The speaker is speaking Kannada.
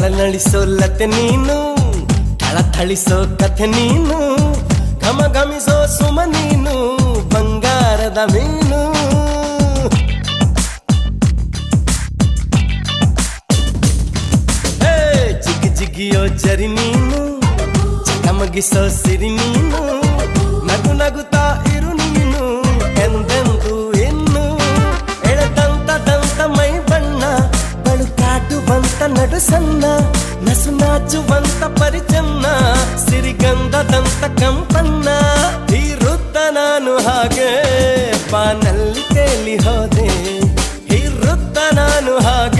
ತಳನಳಿಸೋ ಲತೆ ನೀನು, ಥಳಿಸೋ ಕಥೆ ನೀನು, ಘಮ ಘಮಿಸೋ ಸುಮ ನೀನು, ಬಂಗಾರದ ಮೀನು. ಜಿಗಿ ಜಿಗಿಯೋ ಜರಿ ನೀನು, ಚಕಮಗಿಸೋ ಸಿರಿ ನೀನು, ನಗು ನಗುತ್ತಾ ಇರು ನೀನು ಎಂದೆಂದು ಇನ್ನು. ಎಳೆದಂತ ಮೈ ಬಣ್ಣ, ಬಳುಕಾಟುವಂತ ನಡು ಸಣ್ಣ, ನಸು ನಾಚುವಂತ ಪರಿಚನ್ನ, ಸಿರಿಗಂಧದಂತ ಕಂಪನ್ನ. ಹೀರುತ್ತ ನಾನು ಹಾಗೆ ಬಾನಲ್ಲಿ ತೇಲಿ ಹೋದೆ, ಹೀರುತ್ತ ನಾನು ಹಾಗೆ